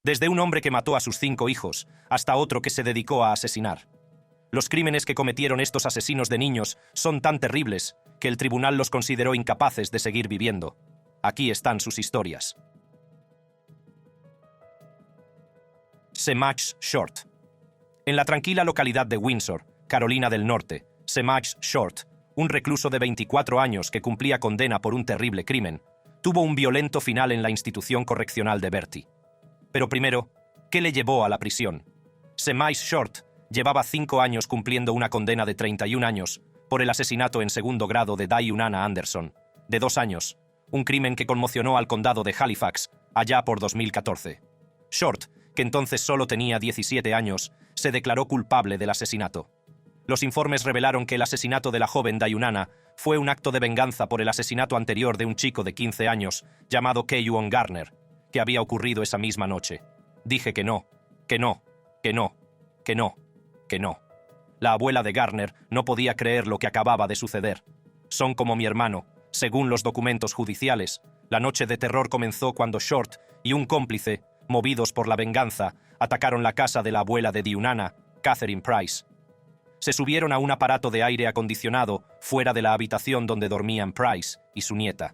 Desde un hombre que mató a sus 5 hijos, hasta otro que se dedicó a asesinar. Los crímenes que cometieron estos asesinos de niños son tan terribles que el tribunal los consideró incapaces de seguir viviendo. Aquí están sus historias. Semach Short. En la tranquila localidad de Windsor, Carolina del Norte, Semach Short, un recluso de 24 años que cumplía condena por un terrible crimen, tuvo un violento final en la institución correccional de Bertie. Pero primero, ¿qué le llevó a la prisión? Semach Short llevaba 5 años cumpliendo una condena de 31 años por el asesinato en segundo grado de Diunana Anderson, de 2 años, un crimen que conmocionó al condado de Halifax allá por 2014. Short, que entonces solo tenía 17 años, se declaró culpable del asesinato. Los informes revelaron que el asesinato de la joven Diunana fue un acto de venganza por el asesinato anterior de un chico de 15 años llamado Keyon Garner, que había ocurrido esa misma noche. Dije que no, que no, que no, que no, que no. La abuela de Garner no podía creer lo que acababa de suceder. Son como mi hermano. Según los documentos judiciales, la noche de terror comenzó cuando Short y un cómplice, movidos por la venganza, atacaron la casa de la abuela de Diunana, Catherine Price. Se subieron a un aparato de aire acondicionado fuera de la habitación donde dormían Price y su nieta.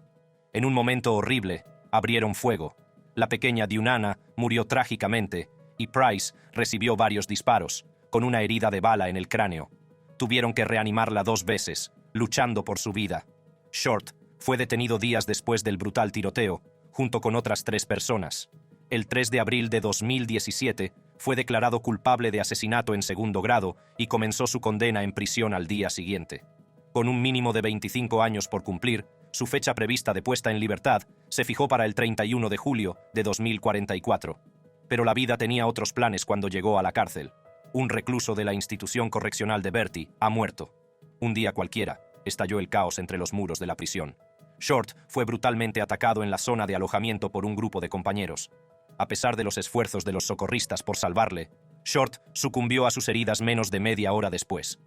En un momento horrible, abrieron fuego. La pequeña Diunana murió trágicamente y Price recibió varios disparos, con una herida de bala en el cráneo. Tuvieron que reanimarla 2 veces, luchando por su vida. Short fue detenido días después del brutal tiroteo, junto con otras 3 personas. El 3 de abril de 2017 fue declarado culpable de asesinato en segundo grado y comenzó su condena en prisión al día siguiente. Con un mínimo de 25 años por cumplir, su fecha prevista de puesta en libertad se fijó para el 31 de julio de 2044. Pero la vida tenía otros planes cuando llegó a la cárcel. Un recluso de la institución correccional de Bertie ha muerto. Un día cualquiera, estalló el caos entre los muros de la prisión. Short fue brutalmente atacado en la zona de alojamiento por un grupo de compañeros. A pesar de los esfuerzos de los socorristas por salvarle, Short sucumbió a sus heridas menos de media hora después.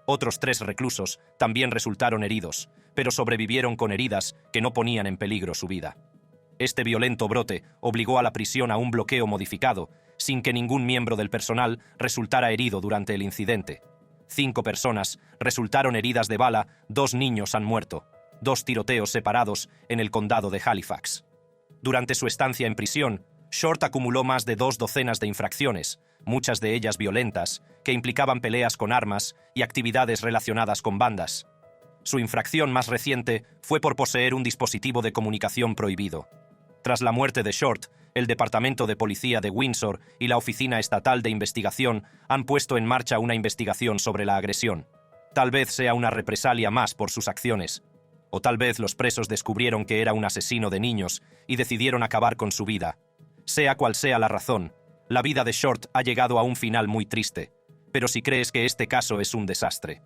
Otros 3 reclusos también resultaron heridos, pero sobrevivieron con heridas que no ponían en peligro su vida. Este violento brote obligó a la prisión a un bloqueo modificado, sin que ningún miembro del personal resultara herido durante el incidente. 5 personas resultaron heridas de bala, 2 niños han muerto. 2 tiroteos separados en el condado de Halifax. Durante su estancia en prisión, Short acumuló más de 2 docenas de infracciones, muchas de ellas violentas, que implicaban peleas con armas y actividades relacionadas con bandas. Su infracción más reciente fue por poseer un dispositivo de comunicación prohibido. Tras la muerte de Short, el Departamento de Policía de Windsor y la Oficina Estatal de Investigación han puesto en marcha una investigación sobre la agresión. Tal vez sea una represalia más por sus acciones. O tal vez los presos descubrieron que era un asesino de niños y decidieron acabar con su vida. Sea cual sea la razón, la vida de Short ha llegado a un final muy triste, pero si crees que este caso es un desastre.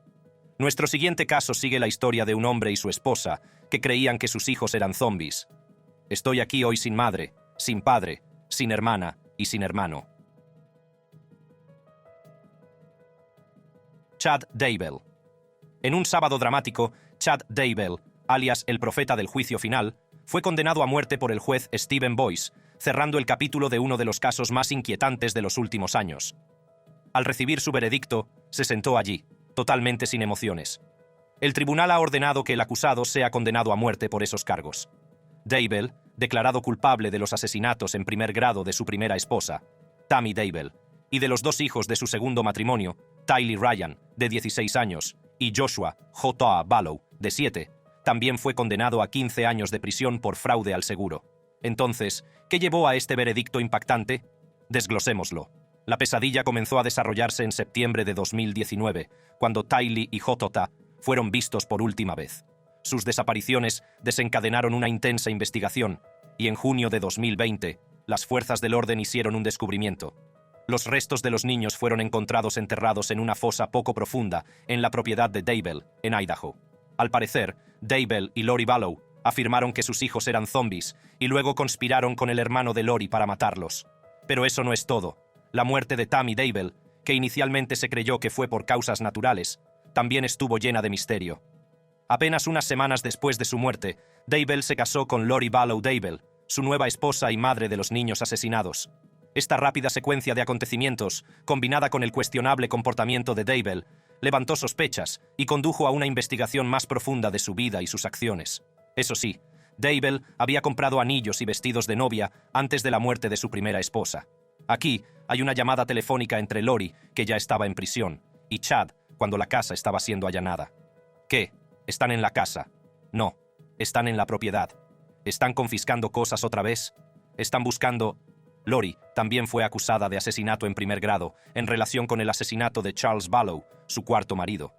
Nuestro siguiente caso sigue la historia de un hombre y su esposa que creían que sus hijos eran zombies. Estoy aquí hoy sin madre, sin padre, sin hermana y sin hermano. Chad Daybell. En un sábado dramático, Chad Daybell, alias el profeta del juicio final, fue condenado a muerte por el juez Stephen Boyce, cerrando el capítulo de uno de los casos más inquietantes de los últimos años. Al recibir su veredicto, se sentó allí, totalmente sin emociones. El tribunal ha ordenado que el acusado sea condenado a muerte por esos cargos. Daybell, declarado culpable de los asesinatos en primer grado de su primera esposa, Tammy Daybell, y de los 2 hijos de su segundo matrimonio, Tylee Ryan, de 16 años, y Joshua J. Ballow, de 7, también fue condenado a 15 años de prisión por fraude al seguro. Entonces, ¿qué llevó a este veredicto impactante? Desglosémoslo. La pesadilla comenzó a desarrollarse en septiembre de 2019, cuando Tylee y J. fueron vistos por última vez. Sus desapariciones desencadenaron una intensa investigación, y en junio de 2020, las fuerzas del orden hicieron un descubrimiento. Los restos de los niños fueron encontrados enterrados en una fosa poco profunda en la propiedad de Daybell, en Idaho. Al parecer, Daybell y Lori Ballow afirmaron que sus hijos eran zombies y luego conspiraron con el hermano de Lori para matarlos. Pero eso no es todo. La muerte de Tammy Daybell, que inicialmente se creyó que fue por causas naturales, también estuvo llena de misterio. Apenas unas semanas después de su muerte, Daybell se casó con Lori Ballow Daybell, su nueva esposa y madre de los niños asesinados. Esta rápida secuencia de acontecimientos, combinada con el cuestionable comportamiento de Daybell, levantó sospechas y condujo a una investigación más profunda de su vida y sus acciones. Eso sí, Daybell había comprado anillos y vestidos de novia antes de la muerte de su primera esposa. Aquí hay una llamada telefónica entre Lori, que ya estaba en prisión, y Chad, cuando la casa estaba siendo allanada. ¿Qué? ¿Están en la casa? No, están en la propiedad. ¿Están confiscando cosas otra vez? ¿Están buscando...? Lori también fue acusada de asesinato en primer grado en relación con el asesinato de Charles Ballow, su cuarto marido.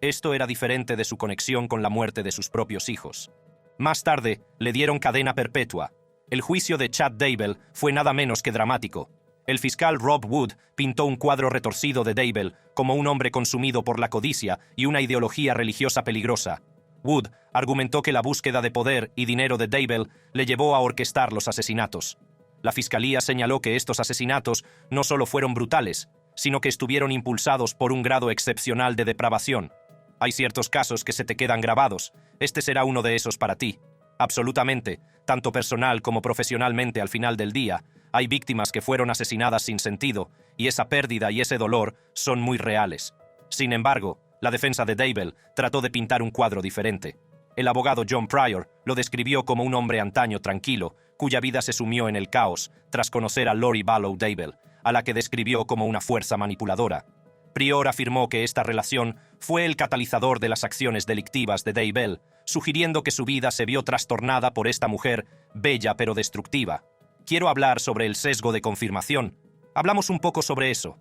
Esto era diferente de su conexión con la muerte de sus propios hijos. Más tarde, le dieron cadena perpetua. El juicio de Chad Daybell fue nada menos que dramático. El fiscal Rob Wood pintó un cuadro retorcido de Daybell como un hombre consumido por la codicia y una ideología religiosa peligrosa. Wood argumentó que la búsqueda de poder y dinero de Daybell le llevó a orquestar los asesinatos. La fiscalía señaló que estos asesinatos no solo fueron brutales, sino que estuvieron impulsados por un grado excepcional de depravación. Hay ciertos casos que se te quedan grabados. Este será uno de esos para ti. Absolutamente, tanto personal como profesionalmente al final del día, hay víctimas que fueron asesinadas sin sentido, y esa pérdida y ese dolor son muy reales. Sin embargo, la defensa de Daybell trató de pintar un cuadro diferente. El abogado John Pryor lo describió como un hombre antaño tranquilo, cuya vida se sumió en el caos tras conocer a Lori Vallow Daybell, a la que describió como una fuerza manipuladora. Pryor afirmó que esta relación fue el catalizador de las acciones delictivas de Daybell, sugiriendo que su vida se vio trastornada por esta mujer bella pero destructiva. Quiero hablar sobre el sesgo de confirmación. Hablamos un poco sobre eso.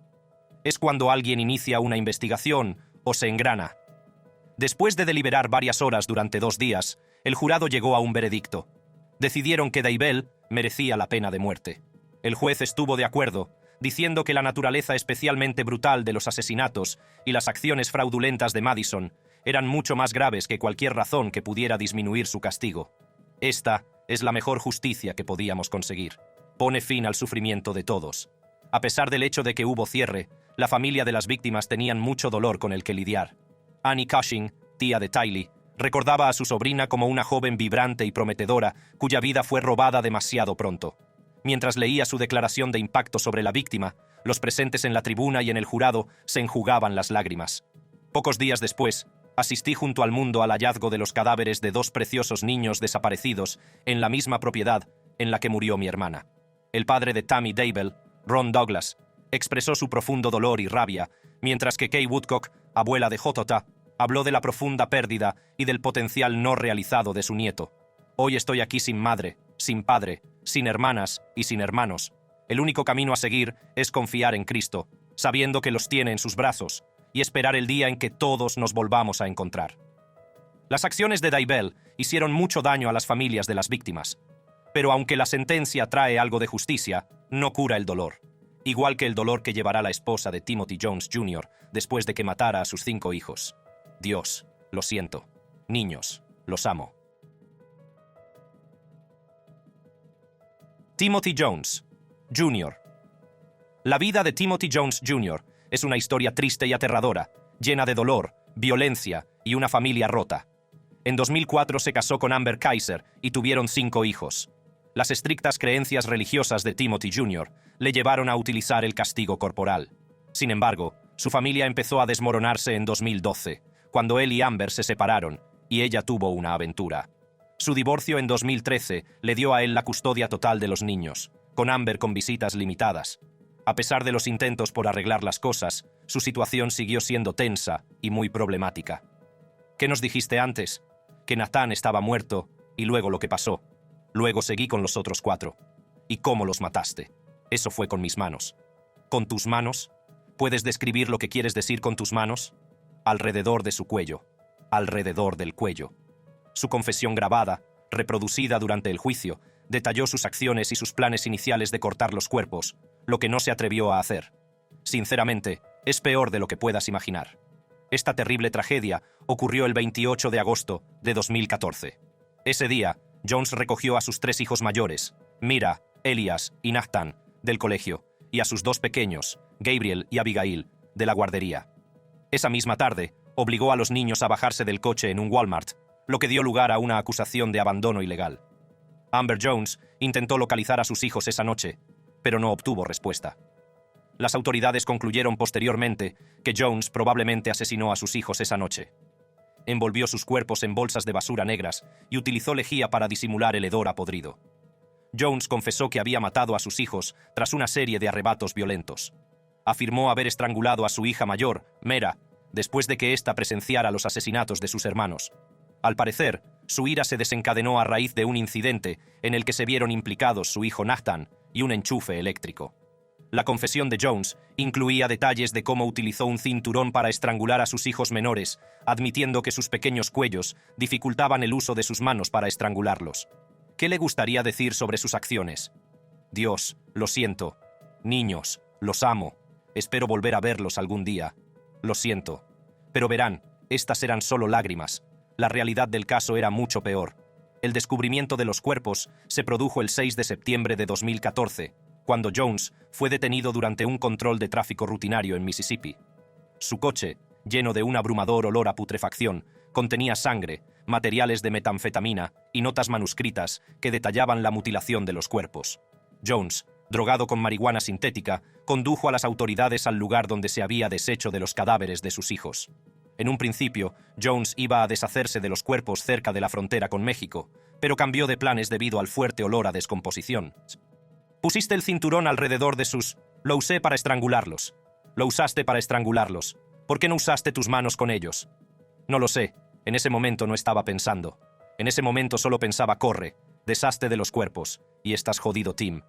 Es cuando alguien inicia una investigación o se engrana. Después de deliberar varias horas durante 2 días, el jurado llegó a un veredicto. Decidieron que Daybell merecía la pena de muerte. El juez estuvo de acuerdo, diciendo que la naturaleza especialmente brutal de los asesinatos y las acciones fraudulentas de Madison eran mucho más graves que cualquier razón que pudiera disminuir su castigo. Esta es la mejor justicia que podíamos conseguir. Pone fin al sufrimiento de todos. A pesar del hecho de que hubo cierre, la familia de las víctimas tenían mucho dolor con el que lidiar. Annie Cushing, tía de Tylee, recordaba a su sobrina como una joven vibrante y prometedora cuya vida fue robada demasiado pronto. Mientras leía su declaración de impacto sobre la víctima, los presentes en la tribuna y en el jurado se enjugaban las lágrimas. Pocos días después, asistí junto al mundo al hallazgo de los cadáveres de 2 preciosos niños desaparecidos en la misma propiedad en la que murió mi hermana. El padre de Tammy Daybell, Ron Douglas, expresó su profundo dolor y rabia, mientras que Kay Woodcock, abuela de Jotota, habló de la profunda pérdida y del potencial no realizado de su nieto. Hoy estoy aquí sin madre, sin padre, sin hermanas y sin hermanos. El único camino a seguir es confiar en Cristo, sabiendo que los tiene en sus brazos, y esperar el día en que todos nos volvamos a encontrar. Las acciones de Daybell hicieron mucho daño a las familias de las víctimas. Pero aunque la sentencia trae algo de justicia, no cura el dolor. Igual que el dolor que llevará la esposa de Timothy Jones Jr. después de que matara a sus 5 hijos. Dios, lo siento. Niños, los amo. Timothy Jones Jr. La vida de Timothy Jones Jr. es una historia triste y aterradora, llena de dolor, violencia y una familia rota. En 2004 se casó con Amber Kaiser y tuvieron 5 hijos. Las estrictas creencias religiosas de Timothy Jr. le llevaron a utilizar el castigo corporal. Sin embargo, su familia empezó a desmoronarse en 2012, cuando él y Amber se separaron y ella tuvo una aventura. Su divorcio en 2013 le dio a él la custodia total de los niños, con Amber con visitas limitadas. A pesar de los intentos por arreglar las cosas, su situación siguió siendo tensa y muy problemática. ¿Qué nos dijiste antes? Que Nathan estaba muerto y luego lo que pasó. Luego seguí con los otros 4. ¿Y cómo los mataste? Eso fue con mis manos. ¿Con tus manos? ¿Puedes describir lo que quieres decir con tus manos? Alrededor de su cuello. Alrededor del cuello. Su confesión grabada, reproducida durante el juicio, detalló sus acciones y sus planes iniciales de cortar los cuerpos, lo que no se atrevió a hacer. Sinceramente, es peor de lo que puedas imaginar. Esta terrible tragedia ocurrió el 28 de agosto de 2014. Ese día, Jones recogió a sus 3 hijos mayores, Mira, Elias y Nathan, del colegio, y a sus 2 pequeños, Gabriel y Abigail, de la guardería. Esa misma tarde, obligó a los niños a bajarse del coche en un Walmart, lo que dio lugar a una acusación de abandono ilegal. Amber Jones intentó localizar a sus hijos esa noche, pero no obtuvo respuesta. Las autoridades concluyeron posteriormente que Jones probablemente asesinó a sus hijos esa noche. Envolvió sus cuerpos en bolsas de basura negras y utilizó lejía para disimular el hedor a podrido. Jones confesó que había matado a sus hijos tras una serie de arrebatos violentos. Afirmó haber estrangulado a su hija mayor, Mera, después de que ésta presenciara los asesinatos de sus hermanos. Al parecer, su ira se desencadenó a raíz de un incidente en el que se vieron implicados su hijo Nathan y un enchufe eléctrico. La confesión de Jones incluía detalles de cómo utilizó un cinturón para estrangular a sus hijos menores, admitiendo que sus pequeños cuellos dificultaban el uso de sus manos para estrangularlos. ¿Qué le gustaría decir sobre sus acciones? Dios, lo siento. Niños, los amo. Espero volver a verlos algún día. Lo siento. Pero verán, estas eran solo lágrimas. La realidad del caso era mucho peor. El descubrimiento de los cuerpos se produjo el 6 de septiembre de 2014, cuando Jones fue detenido durante un control de tráfico rutinario en Mississippi. Su coche, lleno de un abrumador olor a putrefacción, contenía sangre, materiales de metanfetamina y notas manuscritas que detallaban la mutilación de los cuerpos. Jones, drogado con marihuana sintética, condujo a las autoridades al lugar donde se había deshecho de los cadáveres de sus hijos. En un principio, Jones iba a deshacerse de los cuerpos cerca de la frontera con México, pero cambió de planes debido al fuerte olor a descomposición. Pusiste el cinturón alrededor de sus... Lo usé para estrangularlos. Lo usaste para estrangularlos. ¿Por qué no usaste tus manos con ellos? No lo sé. En ese momento no estaba pensando. En ese momento solo pensaba, corre, deshazte de los cuerpos, y estás jodido, Tim.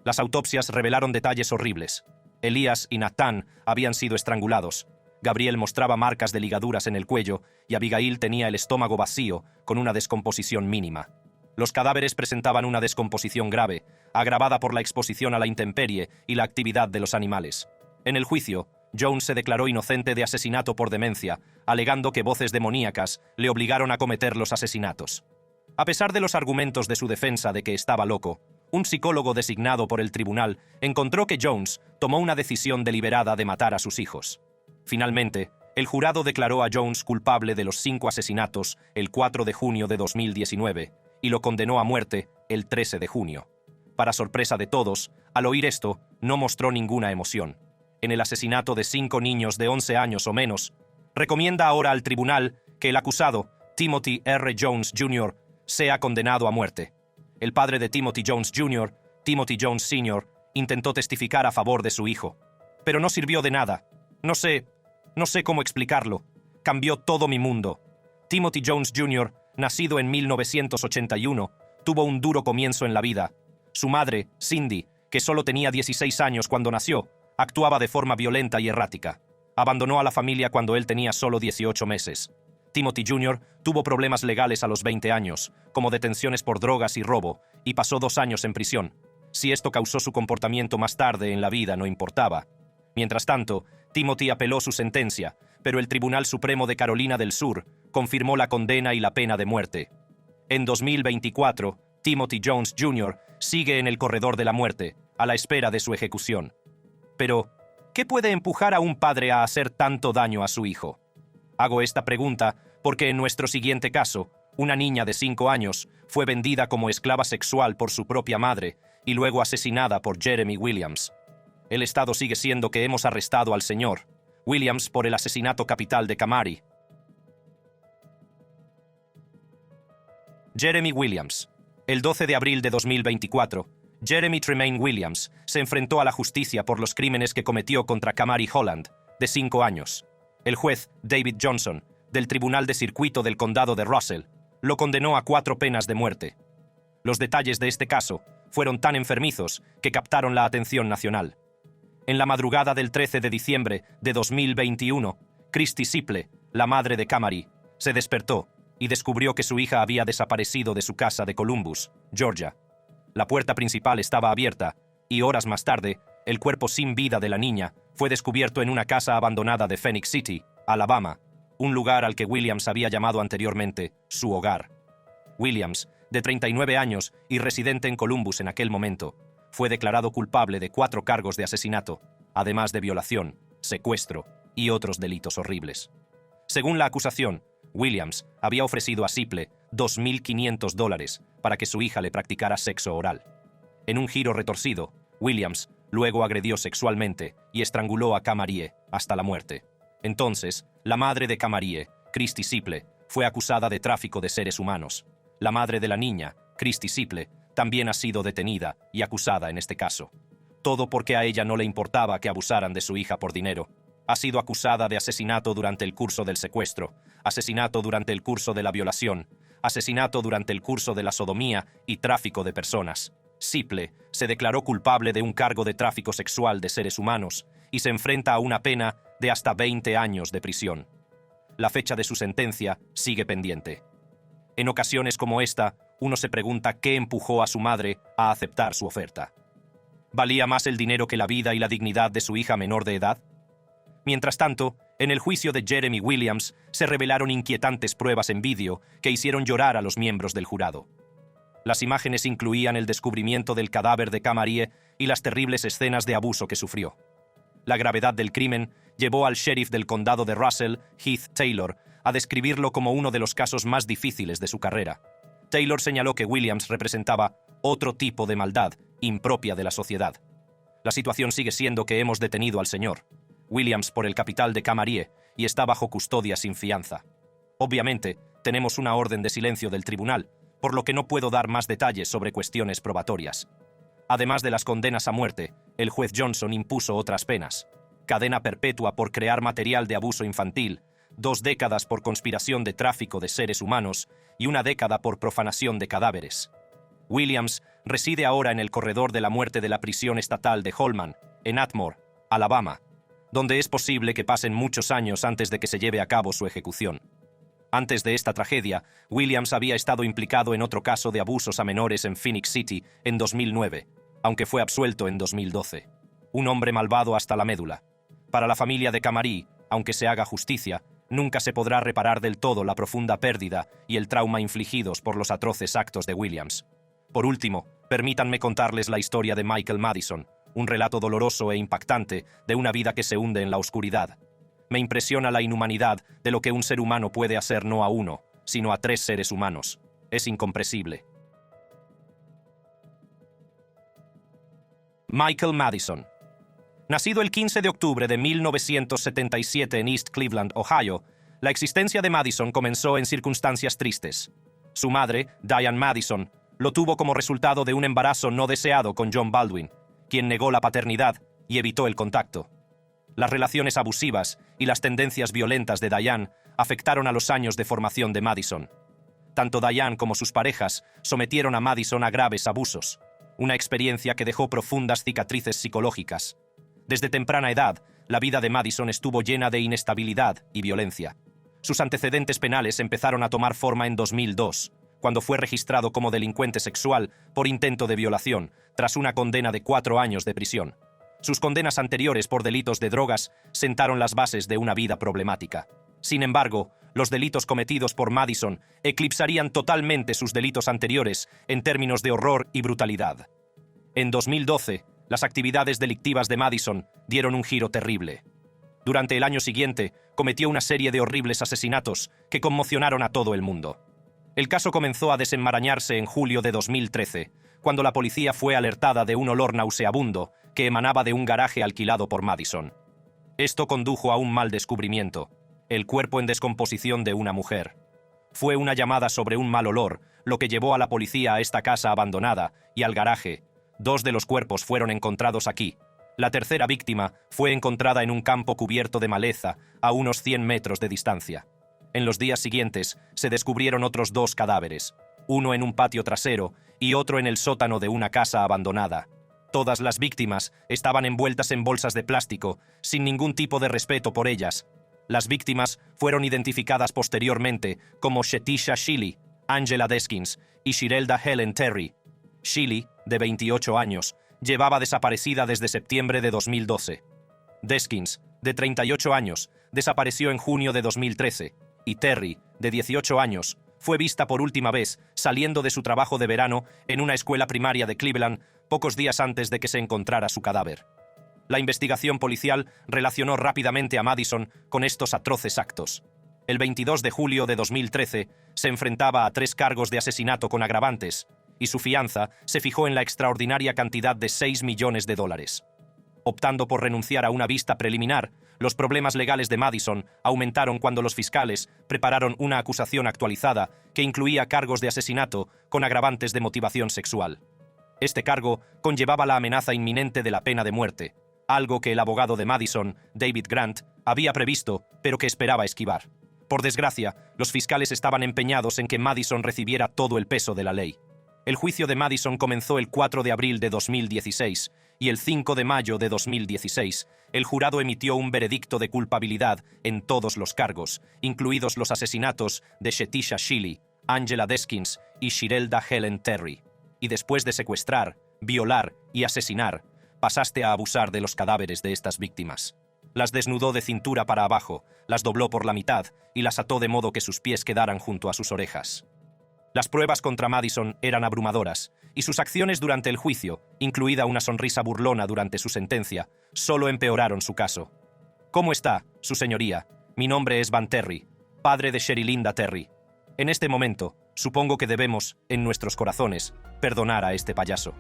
Las autopsias revelaron detalles horribles. Elías y Natán habían sido estrangulados. Gabriel mostraba marcas de ligaduras en el cuello y Abigail tenía el estómago vacío con una descomposición mínima. Los cadáveres presentaban una descomposición grave, agravada por la exposición a la intemperie y la actividad de los animales. En el juicio, Jones se declaró inocente de asesinato por demencia, alegando que voces demoníacas le obligaron a cometer los asesinatos. A pesar de los argumentos de su defensa de que estaba loco, un psicólogo designado por el tribunal encontró que Jones tomó una decisión deliberada de matar a sus hijos. Finalmente, el jurado declaró a Jones culpable de los 5 asesinatos el 4 de junio de 2019 y lo condenó a muerte el 13 de junio. Para sorpresa de todos, al oír esto, no mostró ninguna emoción. En el asesinato de 5 niños de 11 años o menos, recomienda ahora al tribunal que el acusado, Timothy R. Jones Jr., sea condenado a muerte. El padre de Timothy Jones Jr., Timothy Jones Sr., intentó testificar a favor de su hijo. Pero no sirvió de nada. No sé cómo explicarlo. Cambió todo mi mundo. Timothy Jones Jr., nacido en 1981, tuvo un duro comienzo en la vida. Su madre, Cindy, que solo tenía 16 años cuando nació, actuaba de forma violenta y errática. Abandonó a la familia cuando él tenía solo 18 meses. Timothy Jr. tuvo problemas legales a los 20 años, como detenciones por drogas y robo, y pasó 2 años en prisión. Si esto causó su comportamiento más tarde en la vida, no importaba. Mientras tanto, Timothy apeló su sentencia, pero el Tribunal Supremo de Carolina del Sur confirmó la condena y la pena de muerte. En 2024, Timothy Jones Jr. sigue en el corredor de la muerte, a la espera de su ejecución. Pero, ¿qué puede empujar a un padre a hacer tanto daño a su hijo? Hago esta pregunta porque en nuestro siguiente caso, una niña de 5 años fue vendida como esclava sexual por su propia madre y luego asesinada por Jeremy Williams. El estado sigue siendo que hemos arrestado al señor Williams por el asesinato capital de Kamari. Jeremy Williams. El 12 de abril de 2024, Jeremy Tremaine Williams se enfrentó a la justicia por los crímenes que cometió contra Kamari Holland, de 5 años. El juez David Johnson, del Tribunal de Circuito del Condado de Russell, lo condenó a 4 penas de muerte. Los detalles de este caso fueron tan enfermizos que captaron la atención nacional. En la madrugada del 13 de diciembre de 2021, Christy Siple, la madre de Kamari, se despertó y descubrió que su hija había desaparecido de su casa de Columbus, Georgia. La puerta principal estaba abierta y horas más tarde, el cuerpo sin vida de la niña fue descubierto en una casa abandonada de Phenix City, Alabama, un lugar al que Williams había llamado anteriormente su hogar. Williams, de 39 años y residente en Columbus en aquel momento, fue declarado culpable de 4 cargos de asesinato, además de violación, secuestro y otros delitos horribles. Según la acusación, Williams había ofrecido a Siple $2,500 para que su hija le practicara sexo oral. En un giro retorcido, Williams luego agredió sexualmente y estranguló a Camarie hasta la muerte. Entonces, la madre de Camarie, Christy Siple, fue acusada de tráfico de seres humanos. La madre de la niña, Christy Siple, también ha sido detenida y acusada en este caso. Todo porque a ella no le importaba que abusaran de su hija por dinero. Ha sido acusada de asesinato durante el curso del secuestro, asesinato durante el curso de la violación, asesinato durante el curso de la sodomía y tráfico de personas. Siple se declaró culpable de un cargo de tráfico sexual de seres humanos y se enfrenta a una pena de hasta 20 años de prisión. La fecha de su sentencia sigue pendiente. En ocasiones como esta, uno se pregunta qué empujó a su madre a aceptar su oferta. ¿Valía más el dinero que la vida y la dignidad de su hija menor de edad? Mientras tanto, en el juicio de Jeremy Williams se revelaron inquietantes pruebas en vídeo que hicieron llorar a los miembros del jurado. Las imágenes incluían el descubrimiento del cadáver de Camarie y las terribles escenas de abuso que sufrió. La gravedad del crimen llevó al sheriff del condado de Russell, Heath Taylor, a describirlo como uno de los casos más difíciles de su carrera. Taylor señaló que Williams representaba otro tipo de maldad impropia de la sociedad. La situación sigue siendo que hemos detenido al señor Williams por el capital de Camarie y está bajo custodia sin fianza. Obviamente, tenemos una orden de silencio del tribunal, por lo que no puedo dar más detalles sobre cuestiones probatorias. Además de las condenas a muerte, el juez Johnson impuso otras penas: cadena perpetua por crear material de abuso infantil, 2 décadas por conspiración de tráfico de seres humanos y 1 década por profanación de cadáveres. Williams reside ahora en el corredor de la muerte de la prisión estatal de Holman, en Atmore, Alabama, donde es posible que pasen muchos años antes de que se lleve a cabo su ejecución. Antes de esta tragedia, Williams había estado implicado en otro caso de abusos a menores en Phoenix City en 2009, aunque fue absuelto en 2012. Un hombre malvado hasta la médula. Para la familia de Camarie, aunque se haga justicia, nunca se podrá reparar del todo la profunda pérdida y el trauma infligidos por los atroces actos de Williams. Por último, permítanme contarles la historia de Michael Madison, un relato doloroso e impactante de una vida que se hunde en la oscuridad. Me impresiona la inhumanidad de lo que un ser humano puede hacer no a 1, sino a 3 seres humanos. Es incomprensible. Michael Madison. Nacido el 15 de octubre de 1977 en East Cleveland, Ohio, la existencia de Madison comenzó en circunstancias tristes. Su madre, Diane Madison, lo tuvo como resultado de un embarazo no deseado con John Baldwin, quien negó la paternidad y evitó el contacto. Las relaciones abusivas y las tendencias violentas de Diane afectaron a los años de formación de Madison. Tanto Diane como sus parejas sometieron a Madison a graves abusos, una experiencia que dejó profundas cicatrices psicológicas. Desde temprana edad, la vida de Madison estuvo llena de inestabilidad y violencia. Sus antecedentes penales empezaron a tomar forma en 2002, cuando fue registrado como delincuente sexual por intento de violación, tras una condena de 4 años de prisión. Sus condenas anteriores por delitos de drogas sentaron las bases de una vida problemática. Sin embargo, los delitos cometidos por Madison eclipsarían totalmente sus delitos anteriores en términos de horror y brutalidad. En 2012, las actividades delictivas de Madison dieron un giro terrible. Durante el año siguiente, cometió una serie de horribles asesinatos que conmocionaron a todo el mundo. El caso comenzó a desenmarañarse en julio de 2013, cuando la policía fue alertada de un olor nauseabundo que emanaba de un garaje alquilado por Madison. Esto condujo a un mal descubrimiento: el cuerpo en descomposición de una mujer. Fue una llamada sobre un mal olor lo que llevó a la policía a esta casa abandonada y al garaje. 2 de los cuerpos fueron encontrados aquí. La tercera víctima fue encontrada en un campo cubierto de maleza a unos 100 metros de distancia. En los días siguientes se descubrieron otros 2 cadáveres, uno en un patio trasero y otro en el sótano de una casa abandonada. Todas las víctimas estaban envueltas en bolsas de plástico, sin ningún tipo de respeto por ellas. Las víctimas fueron identificadas posteriormente como Shetisha Sheely, Angela Deskins y Shirelda Helen Terry. Sheely, de 28 años, llevaba desaparecida desde septiembre de 2012. Deskins, de 38 años, desapareció en junio de 2013, y Terry, de 18 años, fue vista por última vez saliendo de su trabajo de verano en una escuela primaria de Cleveland pocos días antes de que se encontrara su cadáver. La investigación policial relacionó rápidamente a Madison con estos atroces actos. El 22 de julio de 2013 se enfrentaba a 3 cargos de asesinato con agravantes y su fianza se fijó en la extraordinaria cantidad de $6 millones. Optando por renunciar a una vista preliminar, los problemas legales de Madison aumentaron cuando los fiscales prepararon una acusación actualizada que incluía cargos de asesinato con agravantes de motivación sexual. Este cargo conllevaba la amenaza inminente de la pena de muerte, algo que el abogado de Madison, David Grant, había previsto, pero que esperaba esquivar. Por desgracia, los fiscales estaban empeñados en que Madison recibiera todo el peso de la ley. El juicio de Madison comenzó el 4 de abril de 2016, y el 5 de mayo de 2016, el jurado emitió un veredicto de culpabilidad en todos los cargos, incluidos los asesinatos de Shetisha Shili, Angela Deskins y Shirelda Helen Terry. Y después de secuestrar, violar y asesinar, pasaste a abusar de los cadáveres de estas víctimas. Las desnudó de cintura para abajo, las dobló por la mitad y las ató de modo que sus pies quedaran junto a sus orejas. Las pruebas contra Madison eran abrumadoras, y sus acciones durante el juicio, incluida una sonrisa burlona durante su sentencia, solo empeoraron su caso. ¿Cómo está, su señoría? Mi nombre es Van Terry, padre de Sherilinda Terry. En este momento, supongo que debemos, en nuestros corazones, perdonar a este payaso.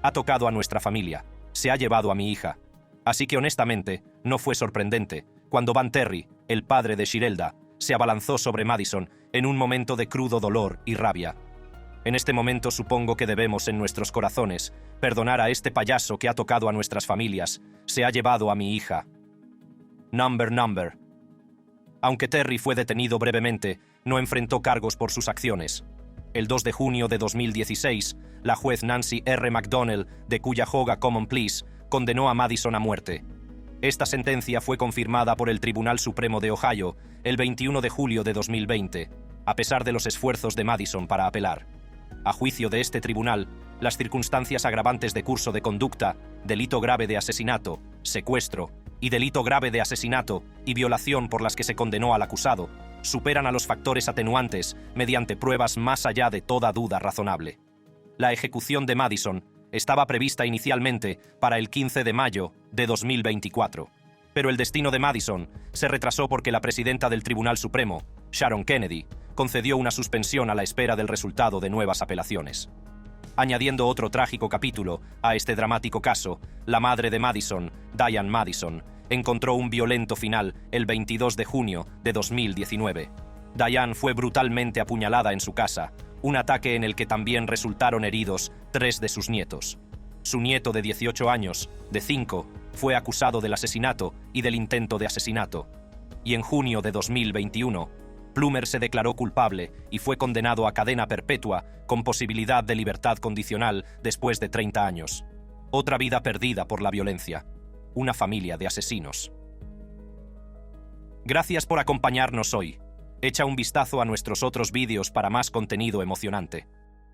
Ha tocado a nuestra familia, se ha llevado a mi hija. Así que honestamente, no fue sorprendente cuando Van Terry, el padre de Shirelda, se abalanzó sobre Madison en un momento de crudo dolor y rabia. En este momento supongo que debemos en nuestros corazones perdonar a este payaso que ha tocado a nuestras familias, se ha llevado a mi hija. Number. Aunque Terry fue detenido brevemente, no enfrentó cargos por sus acciones. El 2 de junio de 2016, la juez Nancy R. McDonnell de Cuyahoga Common Pleas condenó a Madison a muerte. Esta sentencia fue confirmada por el Tribunal Supremo de Ohio el 21 de julio de 2020, a pesar de los esfuerzos de Madison para apelar. A juicio de este tribunal, las circunstancias agravantes de curso de conducta, delito grave de asesinato, secuestro y delito grave de asesinato y violación por las que se condenó al acusado, superan a los factores atenuantes mediante pruebas más allá de toda duda razonable. La ejecución de Madison estaba prevista inicialmente para el 15 de mayo de 2024, pero el destino de Madison se retrasó porque la presidenta del Tribunal Supremo, Sharon Kennedy, concedió una suspensión a la espera del resultado de nuevas apelaciones. Añadiendo otro trágico capítulo a este dramático caso, la madre de Madison, Diane Madison, encontró un violento final el 22 de junio de 2019. Diane fue brutalmente apuñalada en su casa, un ataque en el que también resultaron heridos 3 de sus nietos. Su nieto de 18 años, de 5, fue acusado del asesinato y del intento de asesinato. Y en junio de 2021, Plumer se declaró culpable y fue condenado a cadena perpetua con posibilidad de libertad condicional después de 30 años. Otra vida perdida por la violencia. Una familia de asesinos. Gracias por acompañarnos hoy. Echa un vistazo a nuestros otros vídeos para más contenido emocionante.